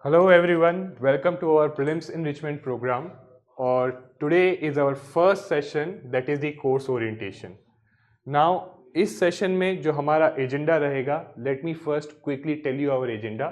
Hello everyone, welcome to our prelims enrichment program. Or today is our first session, that is the course orientation. Now इस session में जो हमारा agenda रहेगा, let me first quickly tell you our agenda.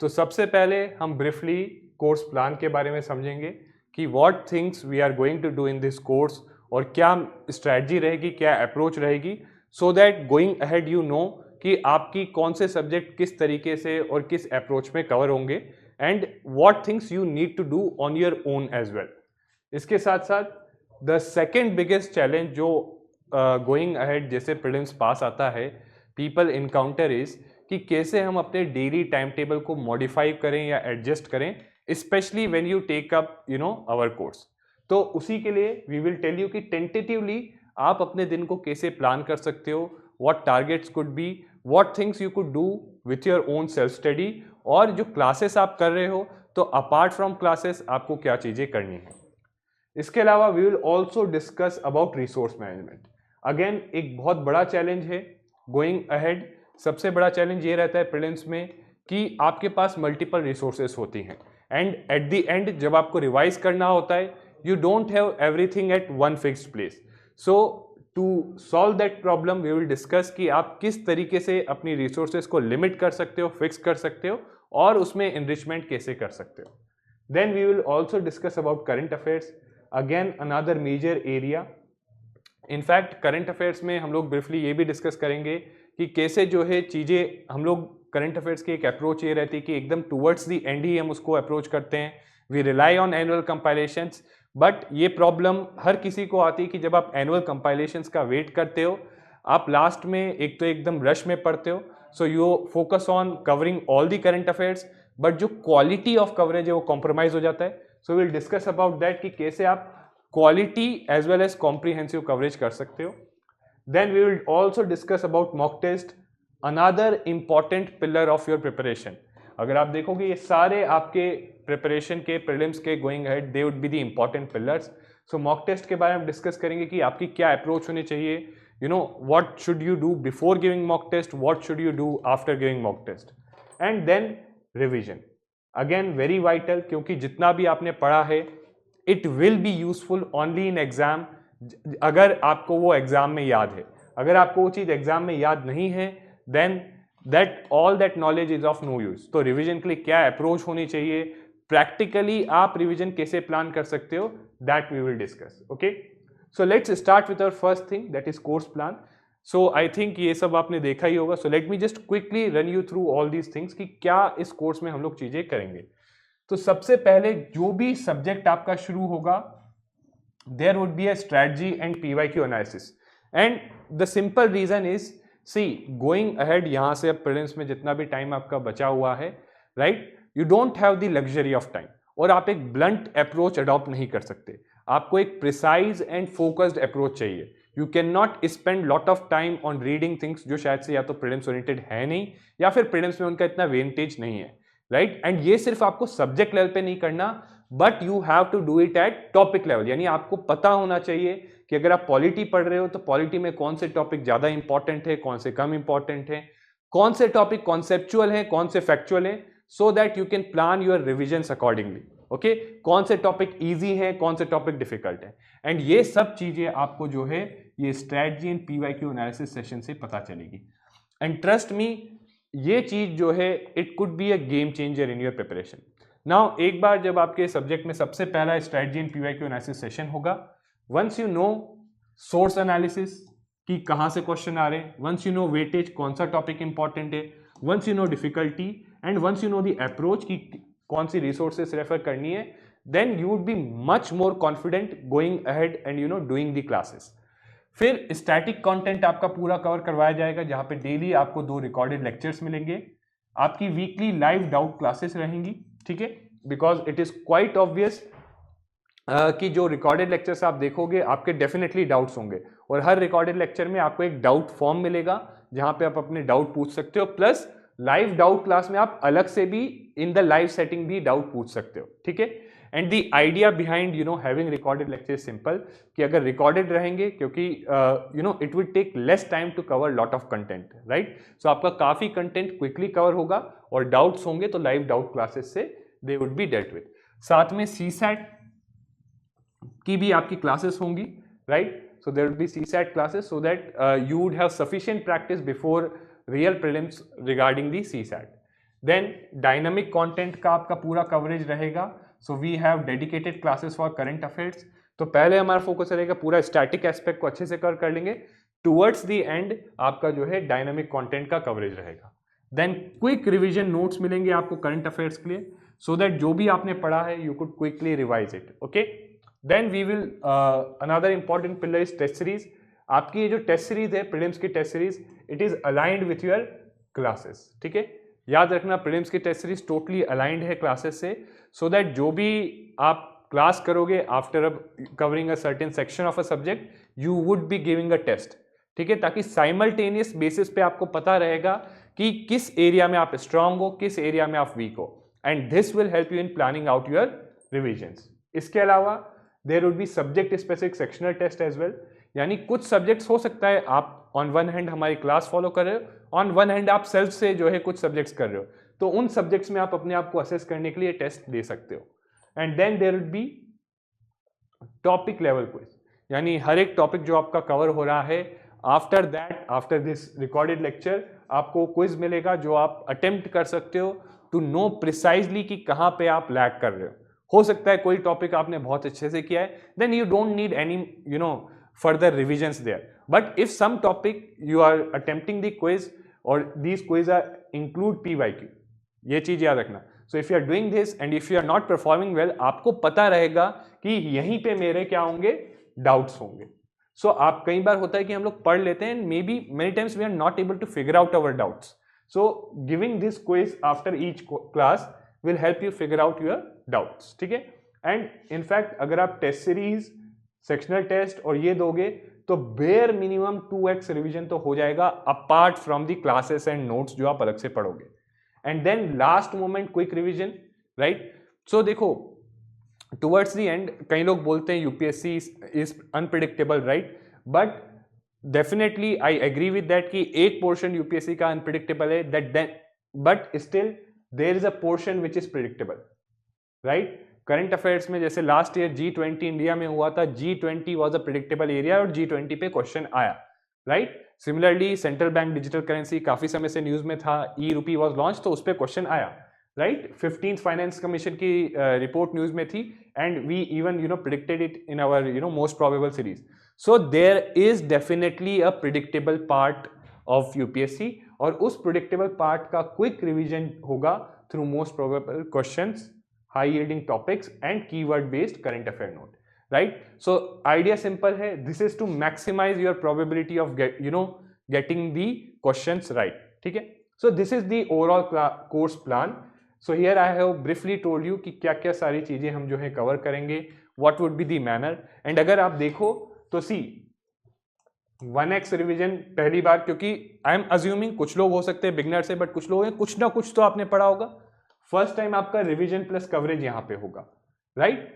तो सबसे पहले हम briefly course plan के बारे में समझेंगे कि what things we are going to do in this course और क्या स्ट्रैटेजी रहेगी, क्या अप्रोच रहेगी, so that going ahead you know कि आपकी कौन से सब्जेक्ट किस तरीके से और किस अप्रोच में कवर होंगे and what things you need to do on your own as well. इसके साथ साथ द सेकेंड बिगेस्ट चैलेंज जो गोइंग अहेड जैसे प्रीलिम्स पास आता है पीपल इनकाउंटर इज कि कैसे हम अपने डेली टाइम टेबल को मॉडिफाई करें या एडजस्ट करें, specially when you take up our course. तो उसी के लिए वी विल टेल यू कि टेंटेटिवली आप अपने दिन को कैसे प्लान कर सकते हो, what targets could be, what things you could do with your own self study, और जो क्लासेस आप कर रहे हो तो अपार्ट फ्रॉम क्लासेस आपको क्या चीजें करनी है. इसके अलावा we will also discuss about resource management. Again एक बहुत बड़ा चैलेंज है गोइंग अहेड. सबसे बड़ा चैलेंज ये रहता है प्रीलिम्स में कि आपके पास मल्टीपल रिसोर्सेस होती हैं एंड एट द एंड जब आपको रिवाइज करना होता है you don't have everything at one fixed place. So to solve that problem we will discuss कि आप किस तरीके से अपनी रिसोर्सेज को लिमिट कर सकते हो, फिक्स कर सकते हो और उसमें इनरिचमेंट कैसे कर सकते हो. Then we will also discuss about current affairs, again another major area. In fact current affairs में हम लोग ब्रीफली ये भी डिस्कस करेंगे कि कैसे जो है चीज़ें हम लोग करंट अफेयर्स की एक अप्रोच ये रहती है कि एकदम टुवर्ड्स द एंड ही हम उसको अप्रोच करते हैं. We rely on annual compilations, but ये प्रॉब्लम हर किसी को आती है कि जब आप एनुअल कंपाइलेशंस का वेट करते हो आप लास्ट में एक तो एकदम रश में पढ़ते हो, so you focus on covering all the current affairs, but जो क्वालिटी ऑफ कवरेज है वो कॉम्प्रोमाइज हो जाता है. So will discuss about that कि कैसे आप quality as well as comprehensive coverage कर सकते हो. Then we will also discuss about mock test, another important pillar of your preparation. अगर आप देखोगे ये सारे आपके प्रिपरेशन के प्रीलिम्स के going ahead they would be the important pillars. So mock test के बारे में डिस्कस करेंगे कि आपकी क्या अप्रोच होनी चाहिए, what should you do before giving mock test, what should you do after giving mock test, and then revision. Again very vital, क्योंकि जितना भी आपने पढ़ा है it will be useful only in exam अगर आपको वो एग्जाम में याद है. अगर आपको वो चीज एग्जाम में याद नहीं है then that all that knowledge is of no use. तो रिवीजन के लिए क्या अप्रोच होनी चाहिए, प्रैक्टिकली आप रिवीजन कैसे प्लान कर सकते हो, that we will discuss. Okay, so let's start with our first thing that is course plan. So I think ये सब आपने देखा ही होगा. So let me just quickly run you through all these things कि क्या इस कोर्स में हम लोग चीजें करेंगे. तो सबसे पहले जो भी सब्जेक्ट आपका शुरू होगा there would be a strategy and PYQ analysis. And the simple reason is see going ahead यहां से अब प्रीलिम्स में जितना भी टाइम आपका बचा हुआ है, right, you don't have the luxury of time और आप एक ब्लंट अप्रोच अडॉप्ट नहीं कर सकते. आपको एक प्रिसाइज एंड फोकस्ड अप्रोच चाहिए. You can not spend lot of time on reading things जो शायद से या तो प्रीलिम्स ओरिएंटेड है नहीं या फिर प्रीलिम्स में उनका इतना वेंटेज नहीं है, राइट. एंड ये सिर्फ आपको सब्जेक्ट लेवल पे नहीं करना, but you have to do it at topic level. यानी आपको पता होना चाहिए कि अगर आप पॉलिटी पढ़ रहे हो तो पॉलिटी में कौन से टॉपिक ज्यादा इंपॉर्टेंट है, कौन से कम इंपॉर्टेंट है, कौन से टॉपिक कॉन्सेप्चुअल है, कौन से फैक्चुअल है, so that you can plan your revisions accordingly. Okay, कौन से टॉपिक इजी है, कौन से टॉपिक डिफिकल्ट है, एंड ये सब चीजें आपको जो है ये strategy and PYQ analysis session से पता चलेगी. एंड ट्रस्ट मी, ये चीज जो है it could be a game changer in your preparation. Now एक बार जब आपके सब्जेक्ट में सबसे पहला strategy and PYQ analysis session होगा, once you know source analysis कि कहां से क्वेश्चन आ रहे हैं, वंस यू नो वेटेज कौन सा टॉपिक इंपॉर्टेंट है, once you know difficulty and once you know the approach कि कौन सी रिसोर्सेस रेफर करनी है, then you would be much more confident going ahead and doing the classes. फिर static content आपका पूरा कवर करवाया जाएगा जहां पे डेली आपको 2 रिकॉर्डेड लेक्चर्स मिलेंगे. आपकी वीकली लाइव डाउट क्लासेस रहेंगी, ठीक है, because it is quite obvious कि जो रिकॉर्डेड लेक्चर्स आप देखोगे आपके डेफिनेटली डाउट्स होंगे और हर रिकॉर्डेड लेक्चर में आपको एक डाउट फॉर्म मिलेगा जहां पे आप अपने डाउट पूछ सकते हो. प्लस लाइव डाउट क्लास में आप अलग से भी इन द लाइव सेटिंग भी डाउट पूछ सकते हो, ठीक है. And the idea behind having recorded lecture is simple कि अगर रिकॉर्डेड रहेंगे, क्योंकि it will take less time to cover lot of content, right. So आपका काफी कंटेंट क्विकली कवर होगा, और डाउट्स होंगे तो लाइव डाउट क्लासेस से दे वुड बी डेल्ट विद। साथ में सीसैट की भी आपकी क्लासेस होंगी, right. So there will be CSAT classes so that you would have sufficient practice before real prelims regarding the CSAT. Then dynamic content का आपका पूरा coverage रहेगा. So we have dedicated classes for current affairs. तो पहले हमारा focus रहेगा पूरा static aspect को अच्छे से कवर कर लेंगे. टुवर्ड्स द एंड आपका जो है डायनामिक कंटेंट का कवरेज रहेगा. देन क्विक रिवीजन नोट्स मिलेंगे आपको करंट अफेयर्स के लिए, सो दैट जो भी आपने पढ़ा है you could quickly revise it. Okay, then we will another important pillar is test series. आपकी ये जो टेस्ट सीरीज है, प्रीलिम्स की test series, it is aligned with your classes. ठीक है, याद रखना प्रीलिम्स की टेस्ट सीरीज टोटली अलाइंड है क्लासेस से, सो दैट जो भी आप क्लास करोगे after covering a certain section of a subject you would be giving a test. ठीक है, ताकि साइमल्टेनियस बेसिस पे आपको पता रहेगा कि किस एरिया में आप स्ट्रांग हो, किस एरिया में आप वीक हो, and this will help you in planning out your revisions. इसके अलावा there would be subject specific sectional test as well. यानी कुछ सब्जेक्ट्स हो सकता है आप ऑन वन हैंड हमारी क्लास फॉलो कर रहे हो, ऑन वन हैंड आप सेल्फ से जो है कुछ सब्जेक्ट्स कर रहे हो, तो उन सब्जेक्ट्स में आप अपने आप को असेस करने के लिए टेस्ट दे सकते हो. And then there would be topic level quiz, यानी हर एक टॉपिक जो आपका कवर हो रहा है, after that after this recorded lecture आपको क्विज मिलेगा जो आप अटेम्प्ट कर सकते हो टू नो प्रिसाइजली कि कहाँ पे आप लैग कर रहे हो. हो सकता है कोई टॉपिक आपने बहुत अच्छे से किया है, then you don't need any further revisions there. But if some topic you are attempting the quiz or these quiz are include PYQ, ये चीज याद रखना. So if you are doing this and if you are not performing well, आपको पता रहेगा कि यहीं पे मेरे क्या होंगे, डाउट्स होंगे. So आप कई बार होता है कि हम लोग पढ़ लेते हैं, may be many times we are not able to figure out our doubts. So giving this quiz after each class will help you figure out your doubts. ठीक है, and in fact अगर आप टेस्ट सीरीज, सेक्शनल टेस्ट और ये दोगे तो bare minimum 2x revision तो हो जाएगा apart from the classes and notes जो आप अलग से पढ़ोगे. And then last moment quick revision, right. So देखो टुवर्ड्स द एंड कई लोग बोलते हैं UPSC is unpredictable, right, but definitely I agree with that कि एक पोर्शन यूपीएससी का अनप्रिडिक्टेबल है, that but still there is a portion which is predictable, right. Current affairs में जैसे लास्ट ईयर G20 इंडिया में हुआ था, G20 was a predictable area और G20 पे क्वेश्चन आया, right. Similarly central bank digital currency काफी समय से न्यूज में था, ई-रूपी वाज लॉन्च, तो उस पे क्वेश्चन आया, राइट. 15th फाइनेंस कमीशन की रिपोर्ट न्यूज में थी and we even predicted it in our most probable series. So there is definitely a predictable part of UPSC, और उस प्रेडिक्टेबल पार्ट का क्विक रिविजन होगा through most probable questions, high yielding topics and keyword based current affair note, right. So idea simple hai, this is to maximize your probability of getting the questions right. theek hai, so this is the overall course plan. So here I have briefly told you कि क्या क्या सारी चीजें हम जो है cover करेंगे, what would be the manner. and अगर आप देखो तो see 1x रिवीजन पहली बार, क्योंकि आई एम अज्यूमिंग कुछ लोग हो सकते हैं बिगनर से, बट कुछ लोग हैं कुछ ना कुछ तो आपने पढ़ा होगा. फर्स्ट टाइम आपका रिवीजन प्लस कवरेज यहां पे होगा, राइट.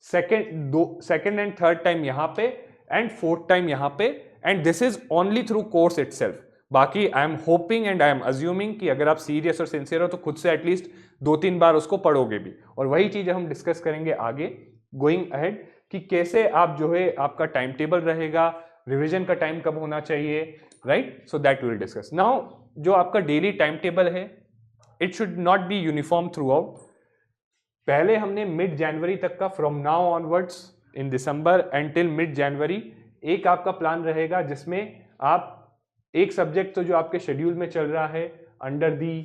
सेकंड एंड थर्ड टाइम यहां पे, एंड फोर्थ टाइम यहां पे, and this is only through course itself. बाकी I am hoping and I am assuming कि अगर आप सीरियस और सिंसियर हो तो खुद से एटलीस्ट 2-3 बार उसको पढ़ोगे भी, और वही चीज हम डिस्कस करेंगे आगे गोइंग अहेड कि कैसे आप जो है आपका टाइम टेबल रहेगा, रिविजन का टाइम कब होना चाहिए, right. So that will discuss. Now जो आपका डेली टाइम टेबल है, it should not be uniform throughout. पहले हमने मिड जनवरी तक का, from now onwards in December until mid January, एक आपका प्लान रहेगा जिसमें आप एक सब्जेक्ट तो जो आपके शेड्यूल में चल रहा है under the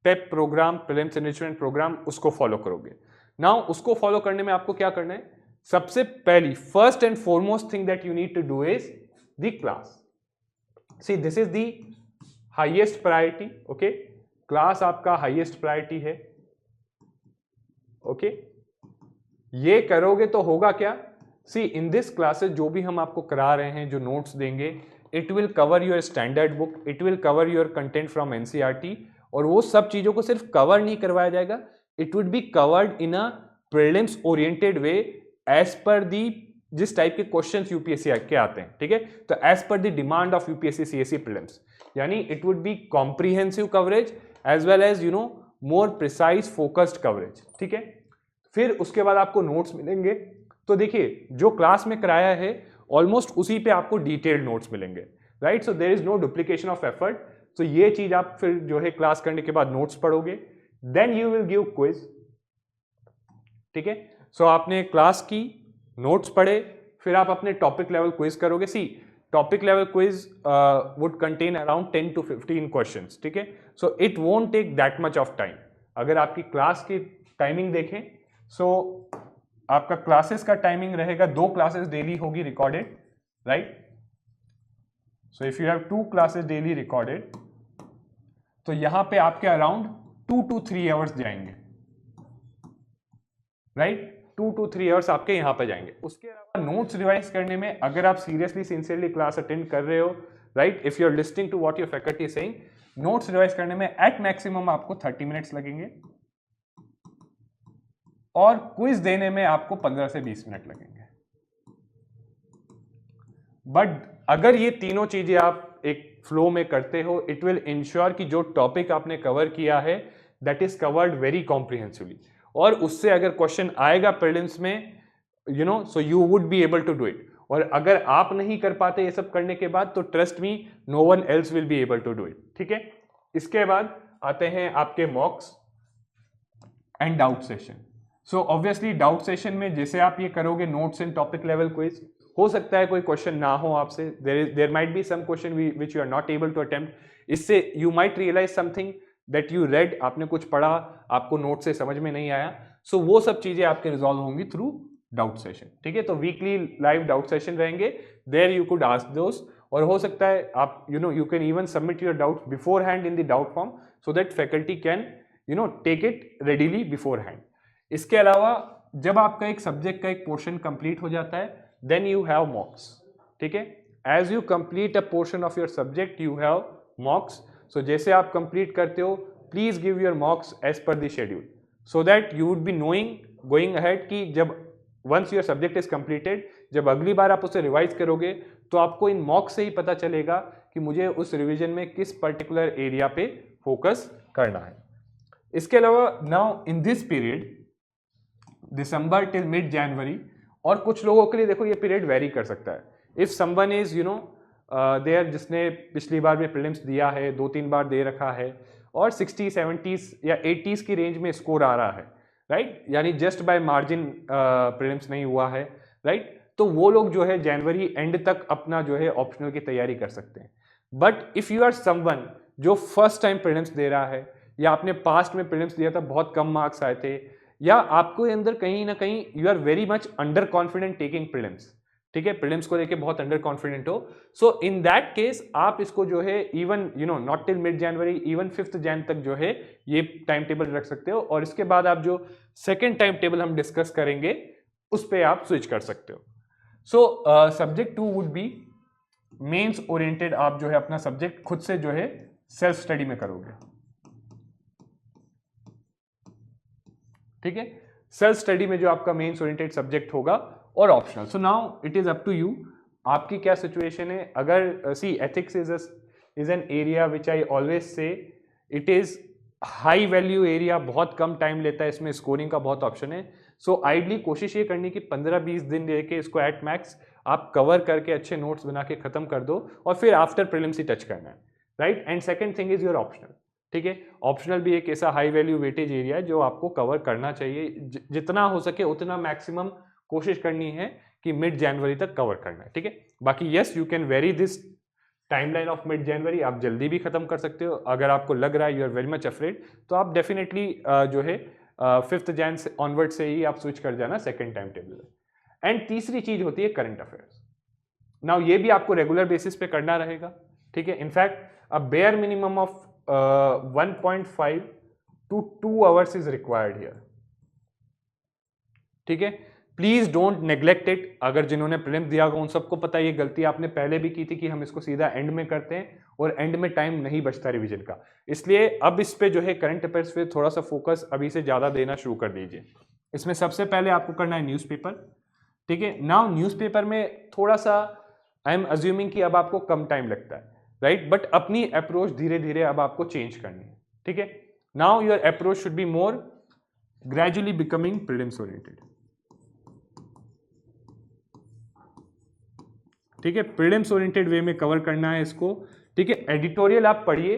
PEP program, prelims enrichment program, उसको फॉलो करोगे. नाउ उसको फॉलो करने में आपको क्या करना है, सबसे पहली first and foremost thing that you need to do is the class. See this is the highest priority. Okay, class आपका हाईएस्ट प्रायोरिटी है. ओके, ये करोगे तो होगा क्या, सी इन दिस क्लासेस जो भी हम आपको करा रहे हैं, जो नोट्स देंगे, it will cover your standard book, it will cover your content from NCERT, और वो सब चीजों को सिर्फ कवर नहीं करवाया जाएगा, it would be covered in a prelims oriented way as per the जिस टाइप के क्वेश्चंस यूपीएससी के आते हैं, ठीक है, तो as per the demand of UPSC CSC prelims, यानी it would be comprehensive coverage as well as more precise focused coverage, ठीक है। फिर उसके बाद आपको नोट्स मिलेंगे। तो देखिए जो क्लास में कराया है ऑलमोस्ट उसी पे आपको डिटेल्ड नोट्स मिलेंगे, right. So there is no duplication of effort. तो ये चीज आप फिर जो है क्लास करने के बाद नोट्स पढ़ोगे, then you will give quiz, ठीक है। सो आपने क्लास की, नोट्स पढ़े, फिर आप अपने टॉपिक लेवल क्विज करोगे। See topic level quiz would contain around 10 to 15 questions, ठीक है। So it won't take that much of time. अगर आपकी क्लास की टाइमिंग देखें, सो आपका क्लासेस का टाइमिंग रहेगा, 2 क्लासेस डेली होगी recorded, right. So if you have 2 classes daily recorded, तो यहां पे आपके अराउंड 2 to 3 आवर्स जाएंगे, राइट। 2 to 3 आवर्स आपके यहां पे जाएंगे। उसके अलावा नोट्स रिवाइज करने में अगर आप सीरियसली सिंसियरली क्लास अटेंड कर रहे हो, right, if you are listening to what your faculty is saying, notes revise करने में एट मैक्सिमम आपको 30 मिनट्स लगेंगे और क्विज देने में आपको 15 से 20 मिनट लगेंगे। बट अगर ये तीनों चीजें आप एक फ्लो में करते हो, इट विल इंश्योर कि जो टॉपिक आपने कवर किया है that is covered very comprehensively, और उससे अगर क्वेश्चन आएगा प्रीलिम्स में, so you would be able to do it. और अगर आप नहीं कर पाते ये सब करने के बाद, तो trust me, no one else will be able to do it, ठीक है। इसके बाद आते हैं आपके mocks and doubt session. So obviously doubt session में जैसे आप ये करोगे notes and topic level quiz, हो सकता है कोई क्वेश्चन ना हो आपसे, there might be some question which you are not able to attempt. इससे you might realise something that you read, आपने कुछ पढ़ा, आपको नोट से समझ में नहीं आया। सो वो सब चीजें आपके रिजॉल्व होंगी थ्रू डाउट सेशन, ठीक है। तो वीकली लाइव डाउट सेशन रहेंगे, there you could ask those, और हो सकता है आप you can even submit your doubt beforehand in the doubt form, so that faculty can take it readily beforehand. इसके अलावा जब आपका एक सब्जेक्ट का एक पोर्शन कंप्लीट हो जाता है, देन यू हैव मॉक्स, ठीक है। As you complete a portion of your subject you have mocks. So जैसे आप कंप्लीट करते हो, please give your mocks as per the schedule, so that you would be knowing going ahead कि जब once your subject is completed, जब अगली बार आप उसे रिवाइज करोगे, तो आपको इन मॉक्स से ही पता चलेगा कि मुझे उस रिवीजन में किस पर्टिकुलर एरिया पे फोकस करना है। इसके अलावा now in this period December till mid January, और कुछ लोगों के लिए देखो ये पीरियड वेरी कर सकता है। इफ समवन इज देयर, जिसने पिछली बार में प्रीलिम्स दिया है, 2-3 बार दे रखा है, और 60, 70 या 80 की रेंज में स्कोर आ रहा है, राइट, यानी जस्ट बाय मार्जिन प्रीलिम्स नहीं हुआ है, राइट, तो वो लोग जो है जनवरी एंड तक अपना जो है ऑप्शनल की तैयारी कर सकते हैं। But if you are someone जो फर्स्ट टाइम प्रीलिम्स दे रहा है, या आपने पास्ट में प्रीलिम्स दिया था, बहुत कम मार्क्स आए थे, या आपको अंदर कहीं ना कहीं you are very much underconfident taking prelims, ठीक है, प्रीलिम्स को लेके बहुत अंडर कॉन्फिडेंट हो, सो इन दैट केस आप इसको जो है even not till mid January, even 5th Jain तक जो है ये टाइम टेबल रख सकते हो, और इसके बाद आप जो सेकेंड टाइम टेबल हम डिस्कस करेंगे उस पर आप स्विच कर सकते हो। So subject 2 would be mains oriented. आप जो है अपना सब्जेक्ट खुद से जो है सेल्फ स्टडी में करोगे, ठीक है। सेल्फ स्टडी में जो आपका मेंस ओरिएंटेड सब्जेक्ट होगा और optional. So now it is up to you, आपकी क्या सिचुएशन है। अगर see ethics is an area which I always say it is high value area, बहुत कम टाइम लेता है, इसमें स्कोरिंग का बहुत ऑप्शन है। सो आइडली कोशिश ये करनी कि 15-20 दिन लेके इसको एट मैक्स आप कवर करके अच्छे नोट्स बना के खत्म कर दो, और फिर आफ्टर प्रीलिम्स ही टच करना है, right. And second thing is your optional, ठीक है। ऑप्शनल भी एक ऐसा हाई वैल्यू वेटेज एरिया है जो आपको कवर करना चाहिए, जितना हो सके उतना मैक्सिमम कोशिश करनी है कि मिड जनवरी तक कवर करना है, ठीक है। बाकी yes, you can vary this timeline of mid January, आप जल्दी भी खत्म कर सकते हो। अगर आपको लग रहा है you are very much afraid, तो आप डेफिनेटली जो है 5th जैन से ऑनवर्ड से ही आप स्विच कर जाना सेकेंड टाइम टेबल। एंड तीसरी चीज होती है करंट अफेयर्स। नाउ ये भी आपको रेगुलर बेसिस पे करना रहेगा, ठीक है। In fact a bare minimum of 1.5 to 2 hours is required here, ठीक है। Please don't neglect it. अगर जिन्होंने प्रीलिम्स दिया होगा उन सबको पता है ये गलती आपने पहले भी की थी कि हम इसको सीधा एंड में करते हैं, और एंड में टाइम नहीं बचता रिवीजन का। इसलिए अब इस पे जो है करंट अफेयर्स पे थोड़ा सा फोकस अभी से ज्यादा देना शुरू कर दीजिए। इसमें सबसे पहले आपको करना है न्यूज़पेपर, ठीक है। नाउ न्यूज़पेपर में थोड़ा सा आई एम अज्यूमिंग कि अब आपको कम टाइम लगता है, राइट, बट अपनी अप्रोच धीरे धीरे अब आपको चेंज करनी है, ठीक है। Now your approach should be more gradually becoming prelims oriented, ठीक है। प्रीलिम्स ओरिएंटेड वे में कवर करना है इसको, ठीक है। एडिटोरियल आप पढ़िए,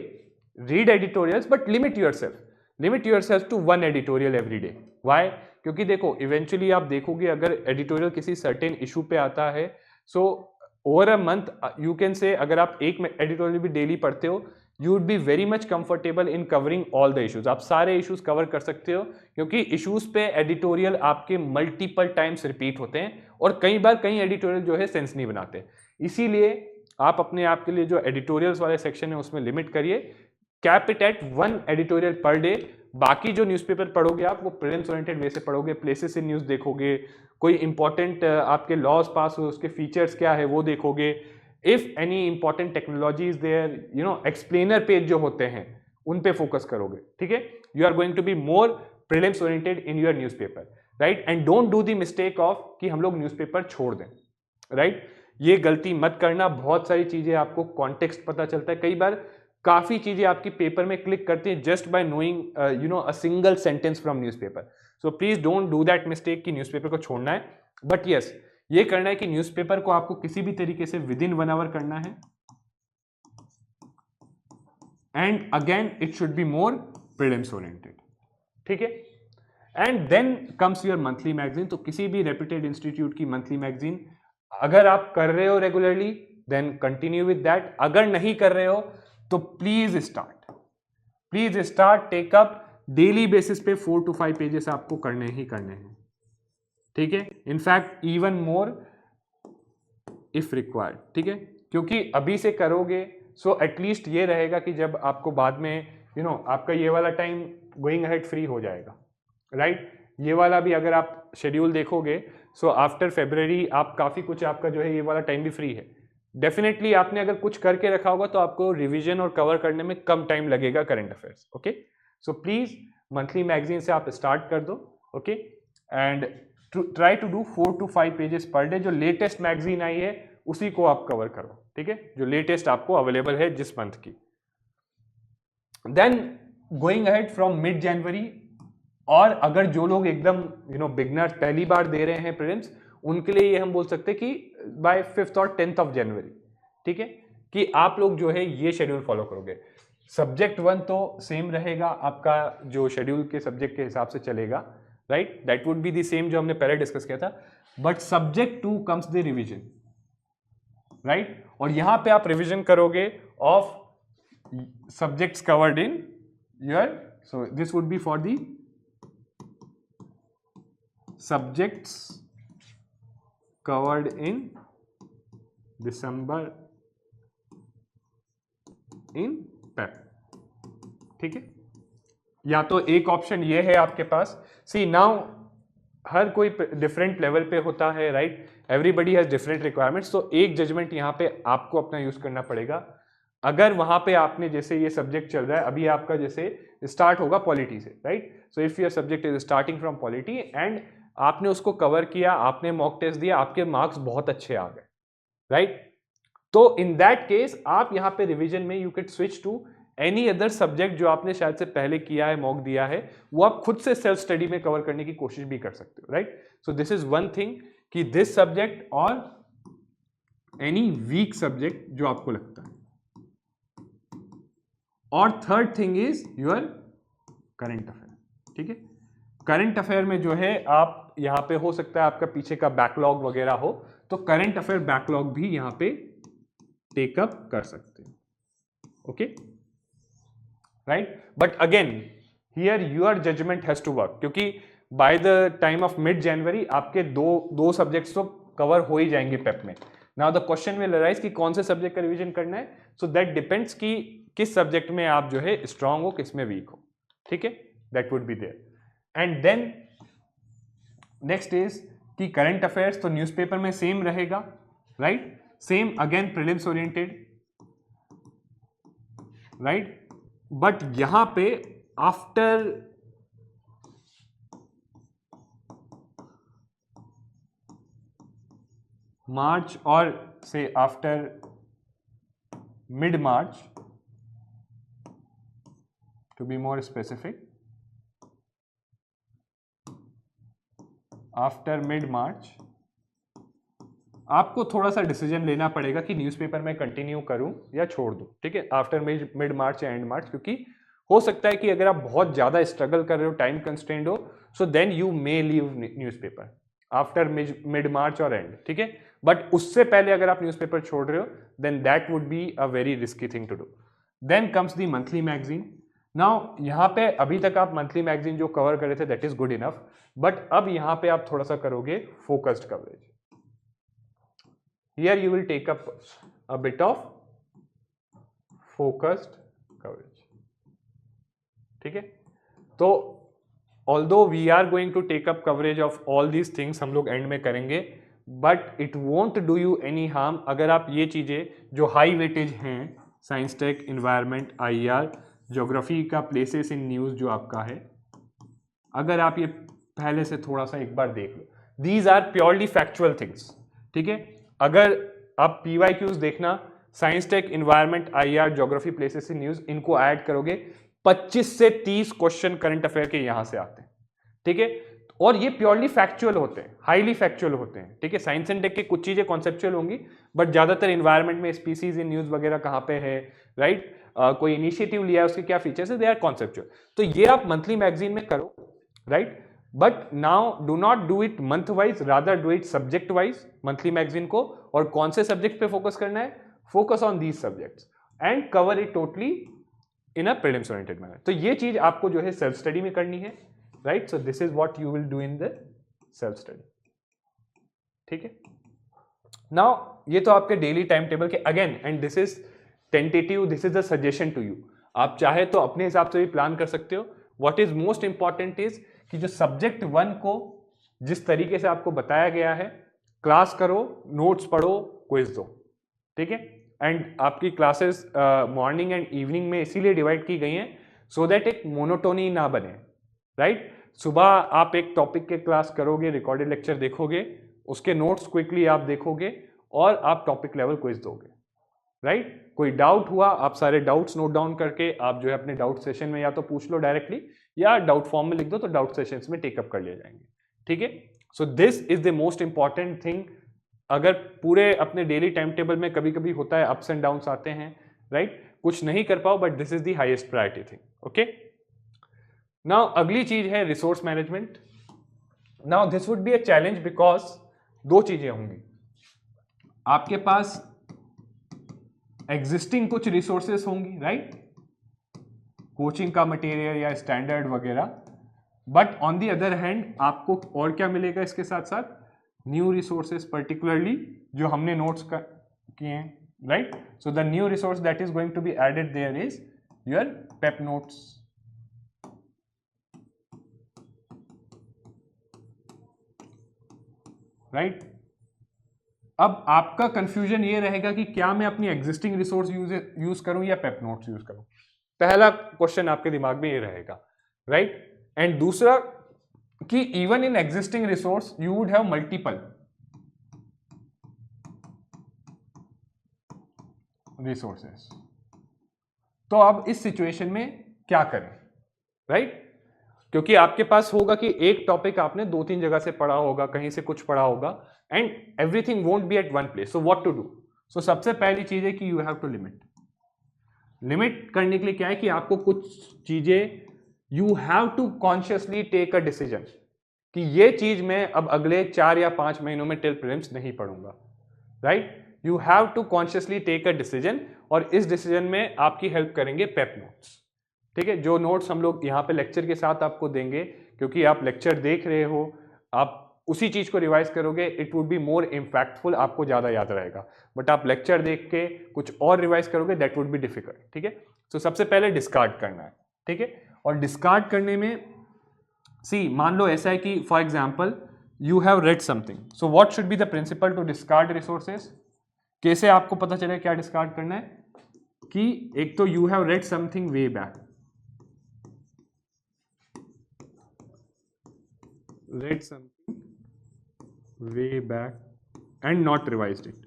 read editorials, but limit yourself to one editorial every day. Why? क्योंकि देखो इवेंचुअली आप देखोगे अगर एडिटोरियल किसी सर्टेन इशू पे आता है, so over a month you can say, अगर आप एक एडिटोरियल भी डेली पढ़ते हो, you would be very much comfortable in covering all the issues. आप सारे इश्यूज कवर कर सकते हो, क्योंकि इश्यूज पे एडिटोरियल आपके मल्टीपल टाइम्स रिपीट होते हैं, और कई बार कई एडिटोरियल जो है सेंस नहीं बनाते। इसीलिए आप अपने आप के लिए जो एडिटोरियल्स वाले सेक्शन है उसमें लिमिट करिए, cap it at one editorial per day. बाकी जो न्यूज़पेपर पढ़ोगे आप वो प्रीलिम्स ओरिएंटेड वे से पढ़ोगे, प्लेसेस इन न्यूज़ देखोगे, कोई इंपॉर्टेंट आपके लॉज पास हुए उसके फीचर्स क्या है वो देखोगे, if any important technology is there, you know explainer page जो होते हैं उन पे फोकस करोगे, ठीक है। You are going to be more prelims oriented in your newspaper, right. And don't do the mistake of कि हम लोग न्यूज़पेपर छोड़ दें, राइट। ये गलती मत करना। बहुत सारी चीजें आपको कॉन्टेक्स्ट पता चलता है, कई बार काफी चीजें आपकी पेपर में क्लिक करती हैं just by knowing you know a single sentence from newspaper. So please don't do that mistake कि न्यूज़पेपर को छोड़ना है, बट यस ये करना है कि न्यूज़पेपर को आपको किसी भी तरीके से विद इन 1 आवर करना है, and again it should be more prelims oriented, ठीक है। And then comes your monthly magazine. तो किसी भी रेप्यूटेड इंस्टीट्यूट की मंथली मैगजीन अगर आप कर रहे हो regularly then continue with that, अगर नहीं कर रहे हो तो please start take up daily basis पे 4 to 5 पेजेस आपको करने ही करने हैं, ठीक है। In fact even more if required, ठीक है। क्योंकि अभी से करोगे सो एटलीस्ट ये रहेगा कि जब आपको बाद में यू नो आपका ये वाला टाइम गोइंग अहेड फ्री हो जाएगा, राइट। ये वाला भी अगर आप शेड्यूल देखोगे सो आफ्टर फेब्रवरी आप काफ़ी कुछ आपका जो है ये वाला टाइम भी फ्री है। डेफिनेटली आपने अगर कुछ करके रखा होगा तो आपको रिवीजन और कवर करने में कम टाइम लगेगा current affairs, okay. So please monthly magazine से आप स्टार्ट कर दो, okay. And try to do 4 to 5 pages per day. जो लेटेस्ट मैगजीन आई है उसी को आप कवर करो, ठीक है, जो लेटेस्ट आपको अवेलेबल है जिस मंथ की। Then going ahead from mid January, और अगर जो लोग एकदम यू नो बिगनर्स पहली बार दे रहे हैं प्रीलिम्स, उनके लिए ये हम बोल सकते हैं कि बाय 5th और 10th ऑफ जनवरी, ठीक है, कि आप लोग जो है ये शेड्यूल फॉलो करोगे। सब्जेक्ट 1 तो सेम रहेगा आपका, जो शेड्यूल के सब्जेक्ट के हिसाब से चलेगा, right, that would be the same जो हमने पहले डिस्कस किया था। But subject 2 comes the revision, right, और यहां पे आप रिवीजन करोगे of subjects covered in your, so this would be for the subjects covered in December in PEP, ठीक है। या तो एक ऑप्शन ये है आपके पास, सी नाउ हर कोई डिफरेंट लेवल पे होता है, right, everybody has different requirements. तो एक जजमेंट यहाँ पे आपको अपना यूज करना पड़ेगा। अगर वहां पे आपने जैसे ये सब्जेक्ट चल रहा है अभी आपका, जैसे स्टार्ट होगा पॉलिटी से, right, so if your subject is starting from polity and आपने उसको कवर किया, आपने मॉक टेस्ट दिया, आपके मार्क्स बहुत अच्छे आ गए, राइट, तो इन दैट केस आप यहाँ पे रिवीजन में you can switch to any other subject जो आपने शायद से पहले किया है, मॉक दिया है, वो आप खुद से सेल्फ स्टडी में कवर करने की कोशिश भी कर सकते हो, right. So this is one thing कि दिस सब्जेक्ट और एनी वीक सब्जेक्ट जो आपको लगता है। और third thing is your current affair, ठीक है। करंट अफेयर में जो है आप यहां पे हो सकता है आपका पीछे का बैकलॉग वगैरह हो, तो करंट अफेयर बैकलॉग भी यहां पे टेकअप कर सकते हैं, okay, right. But again here your judgement has to work, क्योंकि by the time of mid January आपके दो सब्जेक्ट्स तो कवर हो ही जाएंगे पेप में। Now the question will arise कि कौन से सब्जेक्ट का रिवीजन करना है, सो दैट डिपेंड्स कि किस सब्जेक्ट में आप जो है स्ट्रांग हो, किस में वीक हो, ठीक है, that would be there. And then next is कि करंट अफेयर्स तो न्यूज़पेपर में सेम रहेगा, right, same again prelims oriented, right, but यहां पे after March or say after mid-March, to be more specific, after mid March आपको थोड़ा सा decision लेना पड़ेगा कि न्यूज़पेपर में कंटिन्यू करूं या छोड़ दूं, ठीक है, आफ्टर मिड मार्च या एंड मार्च, क्योंकि हो सकता है कि अगर आप बहुत ज़्यादा स्ट्रगल कर रहे हो, टाइम कंस्ट्रेंड हो, so then you may leave newspaper after mid March और एंड, ठीक है, बट उससे पहले अगर आप न्यूज़पेपर छोड़ रहे हो then that would be a very risky thing to do. Then comes the monthly magazine. Now यहाँ पे अभी तक आप मंथली मैगजीन जो कवर कर रहे थे that is good enough, but अब यहाँ पे आप थोड़ा सा करोगे focused coverage. Here you will take up a bit of focused coverage, ठीक है। तो although we are going to take up coverage of all these things, हम लोग एंड में करेंगे, but it won't do you any harm अगर आप ये चीजें जो हाई वेटेज हैं, science tech, environment, IR, geography का प्लेसेस इन न्यूज जो आपका है, अगर आप ये पहले से थोड़ा सा एक बार देख लो, these are purely factual things, ठीक है। अगर आप पीवाईक्यूज देखना, science tech, environment, IR, geography, places in news, इनको ऐड करोगे 25 से 30 क्वेश्चन करंट अफेयर के यहां से आते हैं, ठीक है, और ये प्योरली फैक्चुअल होते हैं, हाईली फैक्चुअल होते हैं, ठीक है। साइंस एंड टेक के कुछ चीजें कॉन्सेप्चुअल होंगी, बट ज्यादातर इन्वायरमेंट में स्पीसीज इन न्यूज वगैरह कहां पे है, राइट, कोई इनिशिएटिव लिया है, उसके क्या फीचर्स है, दे आर कॉन्सेप्चुअल। तो ये आप मंथली मैगजीन में करो, right, but now do not do it month wise, rather do it subject wise monthly magazine को। और कौन से सब्जेक्ट पे फोकस करना है, focus on these subjects and cover it totally in a prelims oriented manner. तो ये चीज आपको जो है सेल्फ स्टडी में करनी है, right, so this is what you will do in the self study, ठीक है। नाउ ये तो आपके डेली टाइम टेबल के अगेन, and this is tentative, this is a suggestion to you, आप चाहे तो अपने हिसाब से भी प्लान कर सकते हो। What is most important is कि जो सब्जेक्ट 1 को जिस तरीके से आपको बताया गया है, क्लास करो, नोट्स पढ़ो, क्विज दो, ठीक है। एंड आपकी क्लासेस मॉर्निंग एंड इवनिंग में इसीलिए डिवाइड की गई हैं सो दैट एक मोनोटोनी ना बने, राइट। सुबह आप एक टॉपिक के क्लास करोगे, रिकॉर्डेड लेक्चर देखोगे, उसके नोट्स क्विकली आप देखोगे और आप टॉपिक लेवल क्विज दोगे, राइट। कोई डाउट हुआ, आप सारे डाउट्स नोट डाउन करके आप जो है अपने डाउट सेशन में या तो पूछ लो डायरेक्टली या डाउट फॉर्म में लिख दो, तो डाउट सेशंस में टेकअप कर लिए जाएंगे, ठीक है। सो this is the most important thing. अगर पूरे अपने डेली टाइम टेबल में कभी कभी होता है, अप्स एंड डाउन्स आते हैं, राइट, कुछ नहीं कर पाओ, but this is the highest priority thing, okay. Now अगली चीज है resource management. Now this would be a challenge because दो चीजें होंगी, आपके पास एग्जिस्टिंग कुछ रिसोर्सेस होंगी, राइट, कोचिंग का मटेरियल या स्टैंडर्ड वगैरह, but on the other hand आपको और क्या मिलेगा इसके साथ साथ, न्यू रिसोर्सेस, पर्टिकुलरली जो हमने नोट्स किए हैं, right. So the new resource that is going to be added there is your PEP notes, right. अब आपका कंफ्यूजन ये रहेगा कि क्या मैं अपनी एग्जिस्टिंग रिसोर्स यूज करूं या पेप नोट्स यूज करूं, पहला क्वेश्चन आपके दिमाग में ये रहेगा, राइट। एंड दूसरा कि even in existing resource you would have multiple resources, तो अब इस सिचुएशन में क्या करें, राइट। क्योंकि आपके पास होगा कि एक टॉपिक आपने 2-3 जगह से पढ़ा होगा, कहीं से कुछ पढ़ा होगा, and everything won't be at one place, so what to do. So सबसे पहली चीज है कि यू हैव टू लिमिट करने के लिए क्या है कि आपको कुछ चीजें you have to consciously take a decision कि ये चीज मैं अब अगले 4 या 5 महीनों में टिल प्रीलिम्स नहीं पढ़ूंगा, right. You have to consciously take a decision, और इस डिसीजन में आपकी हेल्प करेंगे पेप नोट्स, ठीक है। जो नोट्स हम लोग यहाँ पे लेक्चर के साथ आपको देंगे, क्योंकि आप लेक्चर देख रहे हो, आप उसी चीज को रिवाइज करोगे, it would be more impactful, आपको ज्यादा याद रहेगा। बट आप लेक्चर देख के कुछ और रिवाइज करोगे, दैट वुड बी डिफिकल्ट, ठीक है। तो सबसे पहले डिस्कार्ड करना है, ठीक है। और डिस्कार्ड करने में सी मान लो ऐसा है कि for example you have read something, so what should be the principle to discard resources. कैसे आपको पता चले क्या डिस्कार्ड करना है, कि एक तो you have read something way back, read something way back, and not revised it,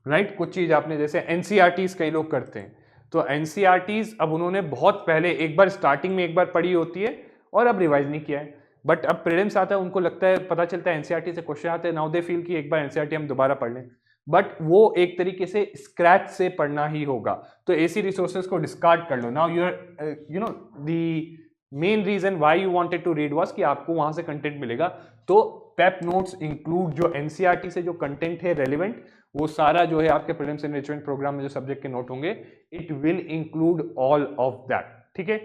right. कुछ चीज आपने जैसे एनसीईआरटीज कई लोग करते हैं, तो एनसीईआरटीज अब उन्होंने बहुत पहले एक बार स्टार्टिंग में एक बार पढ़ी होती है और अब रिवाइज नहीं किया है, बट अब प्रीलिम्स आता है उनको लगता है, पता चलता है एनसीईआरटी से क्वेश्चन आते हैं, नाउ दे फील कि एक बार एनसीईआरटी हम दोबारा पढ़ लें, बट वो एक तरीके से स्क्रैच से पढ़ना ही होगा, तो ऐसी रिसोर्सेज को डिस्कार्ड कर लो। Now you know the main reason why you wanted to read was कि आपको वहां से कंटेंट मिलेगा, तो पेप नोट्स इंक्लूड जो एनसीईआरटी से जो कंटेंट है रेलिवेंट, वो सारा जो है आपके प्रीलिम्स एनरिचमेंट प्रोग्राम में जो सब्जेक्ट के नोट होंगे, it will include all of that, ठीक है।